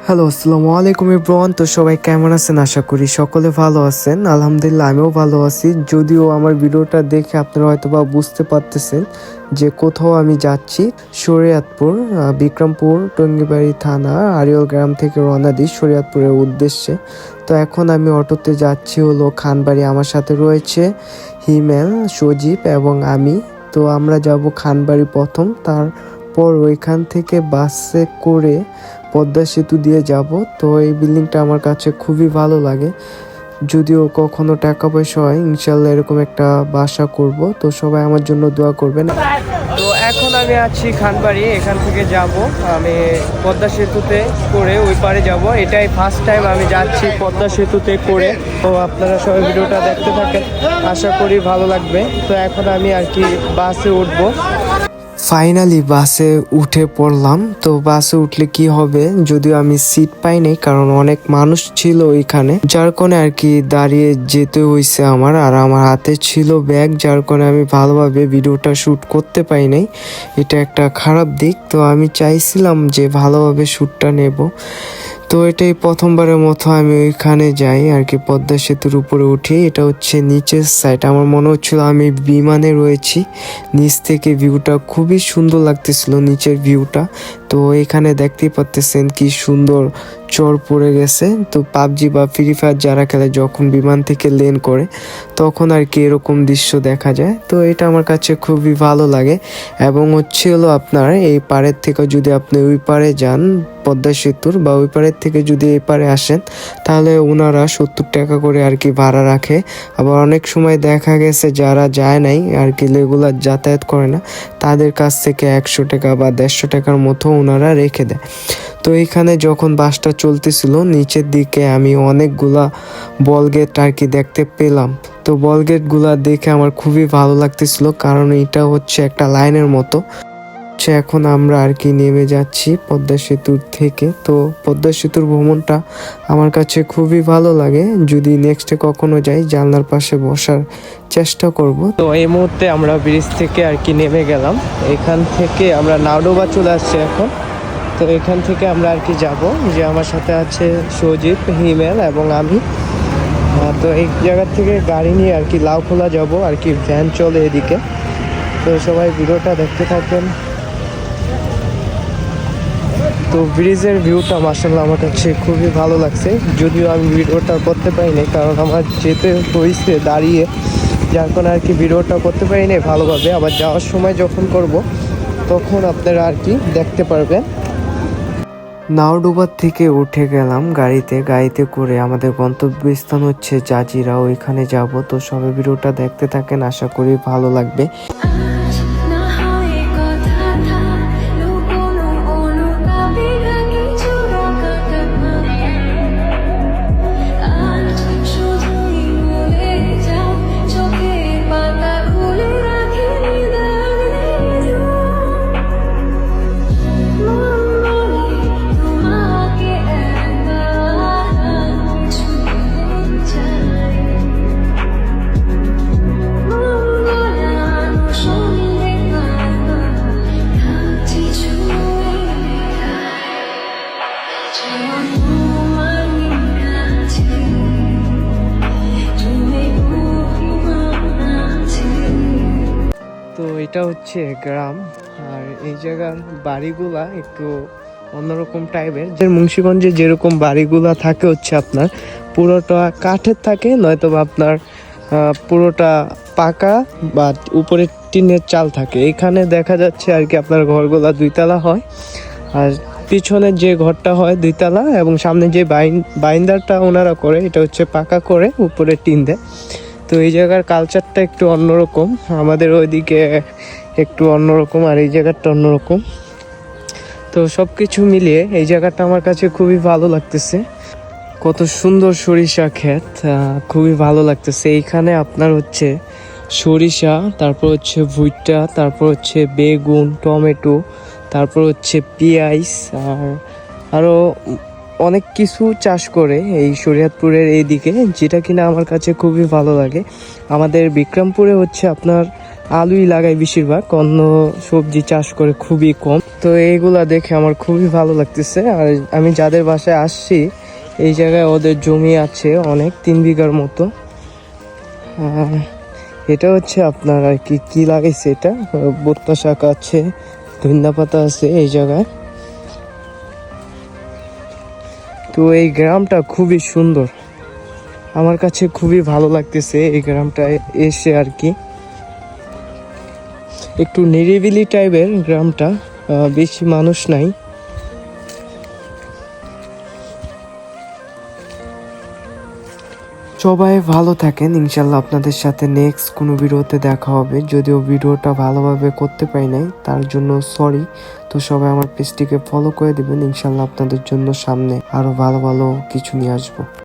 Hello, আসসালামু আলাইকুম everyone. তো সবাই কেমন আছেন? আশা করি সকলে ভালো আছেন। আলহামদুলিল্লাহ আমিও ভালো আছি। যদিও আমার ভিডিওটা দেখে আপনারা হয়তো বা বুঝতে পারতেছেন যে কোথাও আমি যাচ্ছি। শরীয়তপুর, বিক্রমপুর টঙ্গিবাড়ি থানা আড়িয়াল গ্রাম থেকে রওনা দিই শরীয়তপুরের উদ্দেশ্যে। তো এখন আমি অটোতে যাচ্ছি হলো খানবাড়ি। আমার সাথে রয়েছে হিমেল, সজীব এবং আমি। তো আমরা যাব খানবাড়ি প্রথম, তারপর ওইখান থেকে বাসে করে পদ্মা সেতু দিয়ে যাব। তো এই বিল্ডিংটা আমার কাছে খুবই ভালো লাগে। যদিও কখনো টাকা পয়সা হয়, ইনশাল্লাহ এরকম একটা বাসা করব। তো সবাই আমার জন্য দোয়া করবেন। তো এখন আমি আছি খানবাড়ি, এখান থেকে যাব আমি পদ্মা সেতুতে করে ওই পারে যাব। এটাই ফার্স্ট টাইম আমি যাচ্ছি পদ্মা সেতুতে করে। তো আপনারা সবাই ভিডিওটা দেখতে থাকেন, আশা করি ভালো লাগবে। তো এখন আমি আর কি বাসে উঠবো। ফাইনালি বাসে উঠে পড়লাম। তো বাসে উঠলে কি হবে, যদিও আমি সিট পাই নাই কারণ অনেক মানুষ ছিল ওইখানে, যার কারণে আর কি দাঁড়িয়ে যেতে হয়েছে আমার। আর আমার হাতে ছিল ব্যাগ, যার কারণে আমি ভালোভাবে ভিডিওটা শ্যুট করতে পাই নাই। এটা একটা খারাপ দিক। তো আমি চাইছিলাম যে ভালোভাবে শ্যুটটা নেব। তো এটাই প্রথমবারের মতো আমি ওইখানে যাই আর কি, পদ্মা সেতুর উপরে উঠি। এটা হচ্ছে নিচের সাইড। আমার মনে হচ্ছিল আমি বিমানে রয়েছি। নিচ থেকে ভিউটা খুবই সুন্দর লাগতেছিল, নিচের ভিউটা। তো এখানে দেখতেই পাচ্তেছেন কি সুন্দর চর পড়ে গেছে। তো পাবজি বা ফ্রি ফায়ার যারা খেলে, যখন বিমান থেকে ল্যান্ড করে তখন আর কি এরকম দৃশ্য দেখা যায়। তো এটা আমার কাছে খুবই ভালো লাগে। এবং হচ্ছে হলো আপনার এই পাড়ের থেকে যদি আপনি ওই পাড়ে যান পদ্মা সেতুর, বা ওই পাড়ের থেকে যদি এই পাড়ে আসেন, তাহলে ওনারা 70 টাকা করে আর কি ভাড়া রাখে। আবার অনেক সময় দেখা গেছে যারা যায় নাই আর কি, রেগুলার যাতায়াত করে না, তাদের কাছ থেকে 100 টাকা বা 150 টাকার মতো ওনারা রেখে দেয়। তো এখানে যখন বাসটা চলতেছিল, নিচের দিকে আমি অনেকগুলা বল গেট আর কি দেখতে পেলাম। তো বল গেটগুলা দেখে আমার খুবই ভালো লাগতেছিল, কারণ এটা হচ্ছে একটা লাইনের মতো। এখন আমরা আর কি নেমে যাচ্ছি পদ্মা সেতুর থেকে। তো পদ্মা সেতুর ভ্রমণটা আমার কাছে খুবই ভালো লাগে। যদি নেক্সটে কখনো যাই, জানলার পাশে বসার চেষ্টা করব। তো এই মুহূর্তে আমরা ব্রিজ থেকে আর কি নেমে গেলাম। এখান থেকে আমরা নাওডোবা চলে আসছি এখন। তো এখান থেকে আমরা আর কি যাব, যে আমার সাথে আছে সজীব, হিমেল এবং আমি। তো এই জায়গা থেকে গাড়ি নিয়ে আর কি লাউখোলা যাব আর কি, ভ্যান চলে এদিকে। তো সবাই ভিডিওটা দেখতে থাকেন। তো ব্রিজের ভিউটা মাশাআল্লাহ আমার কাছে খুবই ভালো লাগছে। যদিও আমি ভিডিওটা করতে পারিনি কারণ আমার যেতে হয়েছে দাঁড়িয়ে, যার কারণে আর কি ভিডিওটা করতে পারিনি ভালোভাবে। আবার যাওয়ার সময় যখন করব তখন আপনারা আর কি দেখতে পারবেন। নাওডোবার থেকে উঠে গেলাম গাড়িতে করে আমাদের গন্তব্যস্থান হচ্ছে জাজিরা, ওইখানে যাব। তো সবাই ভিডিওটা দেখতে থাকেন, আশা করি ভালো লাগবে। তো এটা হচ্ছে গ্রাম, আর এই জায়গার বাড়িগুলা একটু অন্যরকম টাইপের। যে মুন্সিগঞ্জে যেরকম বাড়িগুলা থাকে হচ্ছে আপনার পুরোটা কাঠের থাকে, নয়তো আপনার পুরোটা পাকা বা উপরে টিনের চাল থাকে। এখানে দেখা যাচ্ছে আর কি আপনার ঘরগুলা 2 তলা হয়, আর পিছনের যে ঘরটা হয় 2 তলা, এবং সামনে যে বাইন্দারটা ওনারা করে এটা হচ্ছে পাকা করে উপরে টিন দেয়। তো এই জায়গার কালচারটা একটু অন্যরকম, আমাদের ওইদিকে একটু অন্যরকম, আর এই জায়গাটা অন্যরকম। তো সব কিছু মিলিয়ে এই জায়গাটা আমার কাছে খুবই ভালো লাগতেছে। কত সুন্দর সরিষা ক্ষেত, খুবই ভালো লাগতেছে। এইখানে আপনার হচ্ছে সরিষা, তারপর হচ্ছে ভুট্টা, তারপর হচ্ছে বেগুন, টমেটো, তারপর হচ্ছে পেঁয়াজ, আর আরও অনেক কিছু চাষ করে এই শরীয়তপুরের এইদিকে, যেটা কিনা আমার কাছে খুবই ভালো লাগে। আমাদের বিক্রমপুরে হচ্ছে আপনার আলুই লাগায় বেশিরভাগ, অন্য সবজি চাষ করে খুবই কম। তো এইগুলা দেখে আমার খুবই ভালো লাগতেছে। আর আমি যাদের বাসায় আসছি এই জায়গায় ওদের জমি আছে অনেক, 3 বিঘার মতো। এটা হচ্ছে আপনার আর কি কি লাগাইছে, এটা বোত্তা শাক আছে, ধনিয়া পাতা আছে এই জায়গায়। তো এই গ্রামটা খুবই সুন্দর, আমার কাছে খুবই ভালো লাগতেছে এই গ্রামটা এসে আর কি। একটু নিরিবিলি টাইপের গ্রামটা, বেশি মানুষ নাই। সবাই ভালো থাকেন, ইনশাল্লাহ আপনাদের সাথে নেক্সট কোনো ভিডিওতে দেখা হবে। যদিও ভিডিওটা ভালোভাবে করতে পারি নাই তার জন্য সরি। তো সবাই আমার পেজটিকে ফলো করে দিবেন, ইনশাল্লাহ আপনাদের জন্য সামনে আরো ভালো ভালো কিছু নিয়ে আসবো।